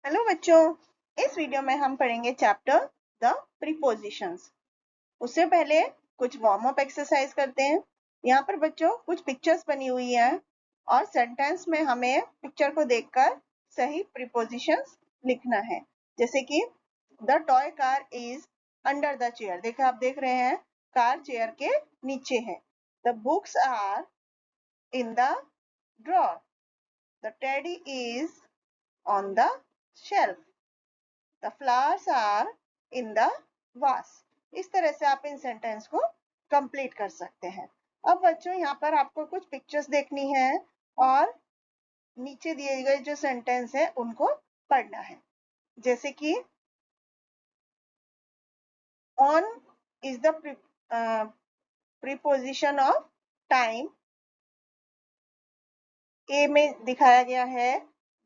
Hello बच्चों, इस video में हम पढ़ेंगे चैप्टर द प्रीपोजिशंस। उससे पहले कुछ वार्म अप एक्सरसाइज करते हैं। यहाँ पर बच्चों कुछ पिक्चर्स बनी हुई हैं और सेंटेंस में हमें पिक्चर को देखकर सही प्रीपोजिशंस लिखना है। जैसे कि the toy car is under the chair. देखा, आप देख रहे हैं कार चेयर के नीचे है। The books are in the drawer. The teddy is on the shelf. The flowers are in the vase। इस तरह से आप इन सेंटेंस को कंप्लीट कर सकते हैं। अब बच्चों यहाँ पर आपको कुछ पिक्चर्स देखनी है और नीचे दिए गए जो सेंटेंस है उनको पढ़ना है। जैसे कि on is the preposition of time। ए में दिखाया गया है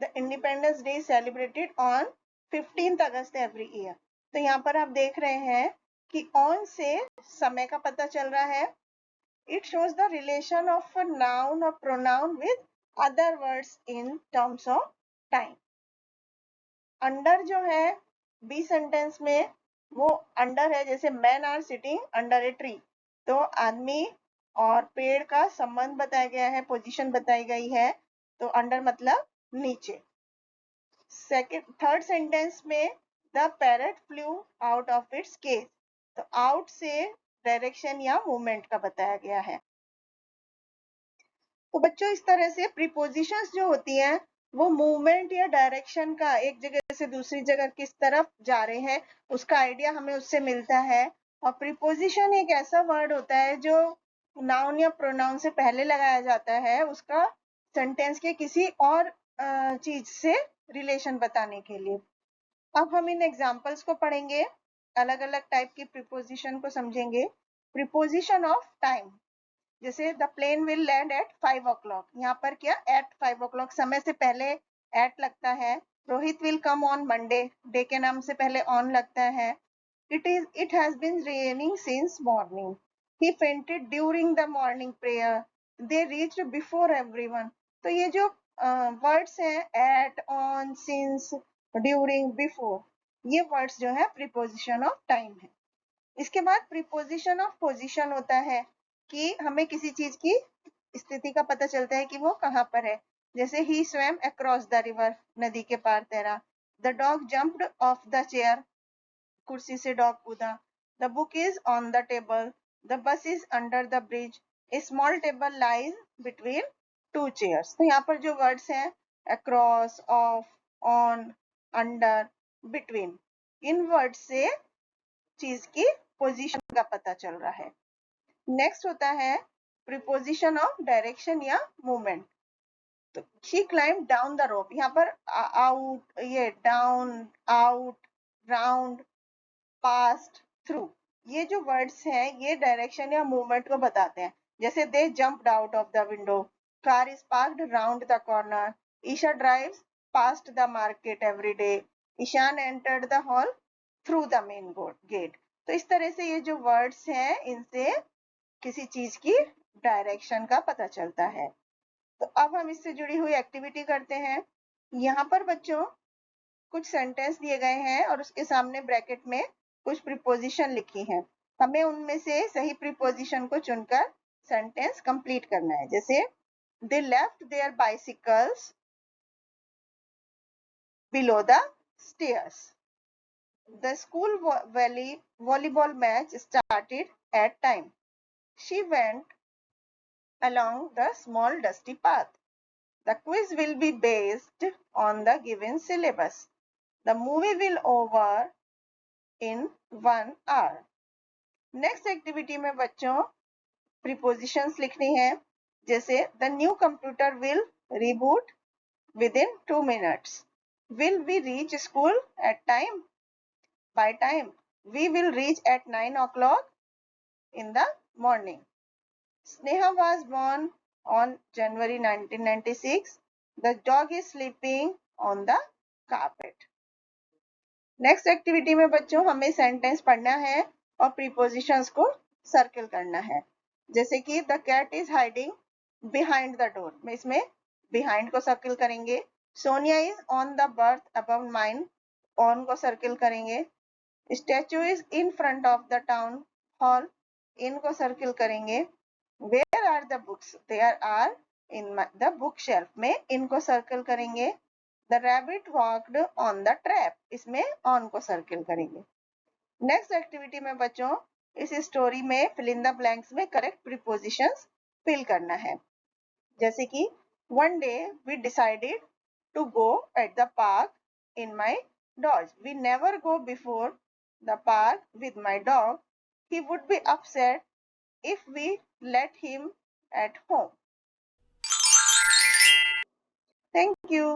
the independence day celebrated on 15 August every year. तो यहाँ पर आप देख रहे हैं कि ऑन से समय का पता चल रहा है। It shows the relation of a noun और pronoun with other words in terms of time. Under जो है बी सेंटेंस में, वो अंडर है, जैसे man are sitting under a tree. तो आदमी और पेड़ का संबंध बताया गया है, पोजीशन बताई गई है। तो अंडर मतलब नीचे। थर्ड सेंटेंस में the parrot flew out of its cage. तो आउट से डायरेक्शन या मूवमेंट का बताया गया है। तो बच्चों इस तरह से प्रीपोजिशंस जो होती हैं वो मूवमेंट या डायरेक्शन का, एक जगह से दूसरी जगह किस तरफ जा रहे हैं उसका आइडिया हमें उससे मिलता है। और प्रीपोजिशन एक ऐसा वर्ड होता है जो नाउन या प्रोनाउन से पहले लगाया जाता है, उसका सेंटेंस के किसी और चीज से रिलेशन बताने के लिए। अब हम इन एग्जांपल्स को पढ़ेंगे, अलग अलग टाइप की प्रीपोजिशन को समझेंगे। प्रीपोजिशन ऑफ टाइम, जैसे the plane will land at 5 o'clock। यहाँ पर क्या एट 5 o'clock, समय से पहले एट लगता है। Rohit will come on Monday, day के नाम से पहले ऑन लगता है। It has been raining since morning. He fainted during the morning prayer. They reached before everyone. तो ये जो वर्ड्स हैं at, on, since, during, before, ये वर्ड्स जो है प्रीपोजिशन ऑफ टाइम है। इसके बाद प्रीपोजिशन ऑफ पोजीशन होता है कि हमें किसी चीज की स्थिति का पता चलता है कि वो कहाँ पर है। जैसे ही स्वैम अक्रॉस द रिवर, नदी के पार तैरा। The dog jumped of the chair, कुर्सी से डॉग कूदा। The book is on the table. The bus is under the bridge. A small table lies between two chairs. तो यहाँ पर जो वर्ड्स हैं across, of, on, under, between, in word से चीज की पोजीशन का पता चल रहा है। नेक्स्ट होता है प्रीपोजिशन ऑफ डायरेक्शन या मूवमेंट। तो she climb down the rope. यहाँ पर आउट, ये down, out, round, past, through, ये जो वर्ड्स हैं ये डायरेक्शन या मूवमेंट को बताते हैं। जैसे they jumped out of the window. Car is parked round the corner. Isha drives past the market every day. Ishaan entered the hall through the main gate. तो इस तरह से ये जो वर्ड्स हैं इनसे किसी चीज की डायरेक्शन का पता चलता है। तो अब हम इससे जुड़ी हुई एक्टिविटी करते हैं। यहाँ पर बच्चों कुछ सेंटेंस दिए गए हैं और उसके सामने ब्रैकेट में कुछ प्रीपोजिशन लिखी हैं। हमें उनमें से सही प्रीपोजिशन को चुनकर सेंटेंस कंप्लीट करना है। जैसे they left their bicycles below the stairs. The school volleyball match started at time. She went along the small dusty path. The quiz will be based on the given syllabus. The movie will over in 1 hour. Next activity में बच्चों prepositions लिखनी है। जैसे the new computer will reboot with in 2 minutes. Will we reach school at time? By time. We will reach at 9 o'clock in the morning. Sneha was born on January 1996. The dog is sleeping on the carpet. Next activity में बच्चों हमें sentence पढ़ना है और prepositions को circle करना है। जैसे कि the cat is hiding behind the door, में इसमें बिहाइंड को सर्कल करेंगे। Sonia is on the berth above mine, on को सर्किल करेंगे। Statue is in front of the town hall, in को सर्किल करेंगे। Where are the books, there are in the book shelf में, इनको सर्किल करेंगे। The rabbit walked on the trap, इसमें on को circle करेंगे। नेक्स्ट एक्टिविटी में बच्चों इस स्टोरी में फिल इन द ब्लैंक्स में करेक्ट प्रीपोजिशंस फिल करना है। जैसे कि one day we decided to go at the park in my dodge. We never go before the park with my dog. He would be upset if we let him at home. Thank you.